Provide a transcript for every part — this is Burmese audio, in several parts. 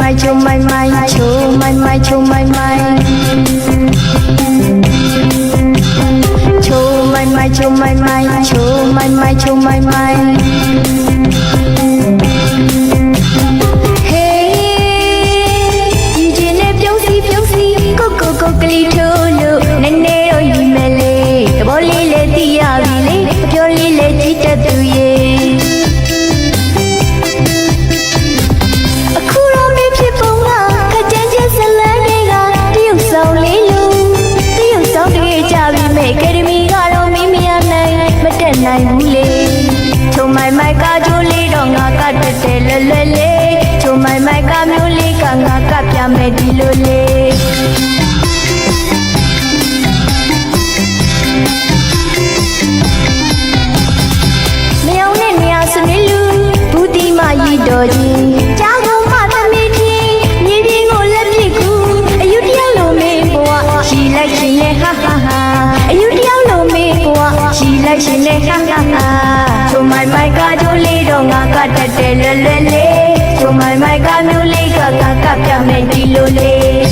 my cho my my cho my my cho my my cho my my cho my my cho my my cho my my hey you je ne pyong si ko kli tho lo ne ne ro yi me le ta bo li le ti ya bi le pyo li le ji tat tu yeနိုင်ဘူးလေချုံမိုင်မိုက်ကကြိုးလေးတော့ငါကတက်တယ်လွယ်လွယ်လေးချုံမိုင်မိုက်ကမျိုးလေးကငါကပြမယ်ဒီလိုလေးမယောင်နဲ့နေရာစနေလူဘူးတီမရီတော်ကြီးကြားကုန်မှသမီးကြီးမြေပြင်ကိုလက်ပြစ်ကူအယူတယောက်လိုမေးဘွားရှီလိုက်ရှင်နဲ့ဟာဟာဟာအယူတယောက်လိုမေးဘွားရှီလိုက်ရှင်နဲ့ဟာဟာဟာချုံမိုင်မိုက်ကကြိုးလေးတော့ငါကတက်တယ်လွယ်လွယ်လေးချုံမိုင်မိုက်ကမျိုးလေးကငါကပြမယ်ဒီလိုလေး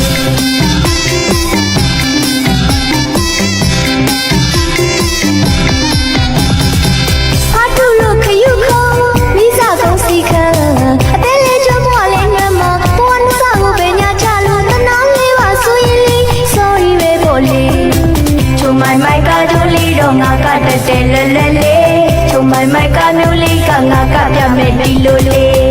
ဟာတူလို့ခယူခေါ်မိစားကောင်းစီခံအသေးလေးချမောလေးငမ်းမပေါ်နစားကိုပဲညာချလို့တနာလေးပါဆိုရင်လေး sorry ပဲပေါ့လေးချုံမိုင်မိုက်ကကြိုးလေးတော့ငါကတက်တယ်လွယ်လွယ်လေးချုံမိုင်မိုက်ကမျိုးလေးကငါကပြမယ်ဒီလိုလေး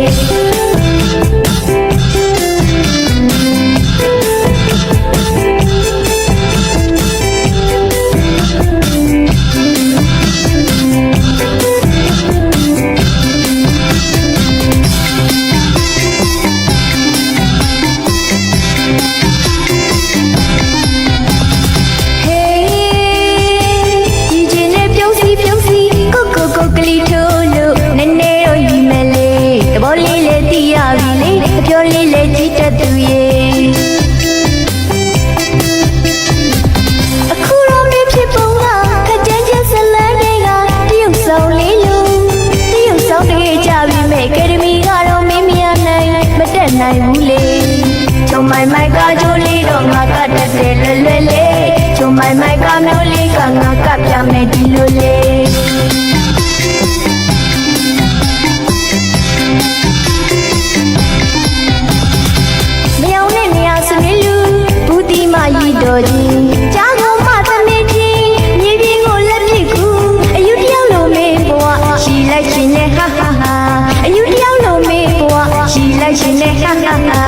ပြောလေးလေကြည့်တတ်သူရဲ့အခုတော့မဖြစ်ပုံကခကြမ်းကျဇလန်းတွေကတရုတ်ဆောင်လေးလို့တရုတ်ဆောင်တွေကြပြီမဲ့အကယ်ဒမီကတော့မင်းမရနိုင်မတက်နိုင်ဘူးလေချုံမိုင်မိုက်ကကြိုးလေးတော့ငါကတက်တယ်လွယ်လွယ်လေးချုံမိုင်မိုက်ကမျိုးလေးကငါကပြမယ်ဒီလိုလေးတော်ကြီးကြားကုန်မှသမီးကြီးမြေပြင်ကိုလက်ပြစ်ကူအယူတယောက်လိုမေးဘွားရှီလိုက်ရှင်နဲ့ဟာဟာဟာအယူတယောက်လိုမေးဘွားရှီလိုက်ရှင်နဲ့ဟာဟာဟာ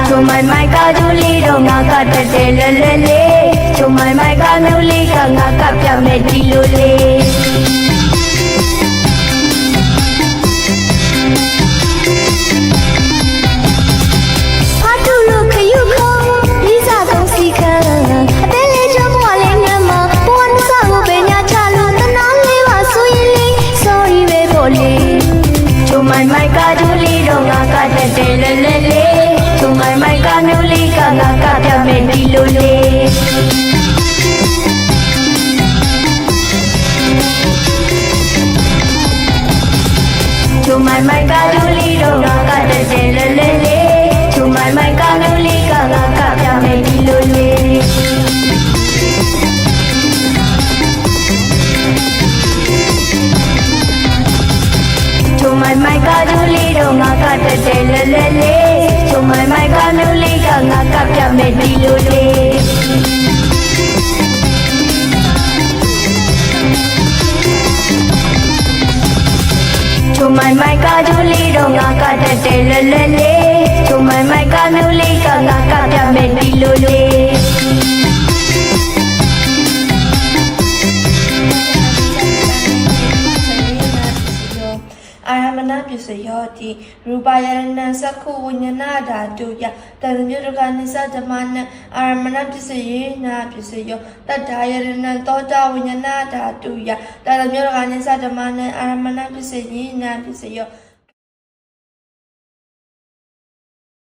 ချုံမိုင်မိုက်ကကြိုးလေးတော့ငါကတက်တယ်လွယ်လွယ်လေးချုံမိုင်မိုက်ကမျိုးလေးကငါကပြမယ်ဒီလိုလေးချုံမိုင်မိုက်ကကြိုးလေးတော့ငါကတက်တယ်လွယ်လွယ်လေးချုံမိုင်မိုက်ကမျိုးလေးကငါကပြမယ်ဒီလိုလေးချုံမိုင်မိုက်ကကြိုးလေးတော့ငါကတက်တယ်လွယ်လွယ်လေးချုံမိုင်မိုက်ကမျိုးလေးကငါကပြမယ်ဒီလိုလေးချုံမိုင်မိုက်ကကြိုးလေးတော့ငါကတက်တယ်လွယ်လွယ်လေးချုံမိုင်မိုက်ကမျိုးလေးကငါကပြမယ်ဒီလိုလေးချုံမိုင်မိုက်ကကြိုးလေးတော့ငါကတက်တယ်လွယ်လွယ်လေးချုံမိုင်မိုက်ကမျိုးလေးကငါကပြမယ်ဒီလိုလေးအာရမဏပစ္စယောတိရူပယရဏံသက္ခုဝိညာဏဓာတုယတံမြုတကနိစ္စဓမ္မနအာရမဏပစ္စယေနာပစ္စယောတတ္ထာယရဏံသောတာဝိညာဏဓာတုယတံမြုတကနိစ္စဓမ္မနအာရမဏပစ္စယေနာပစ္စယော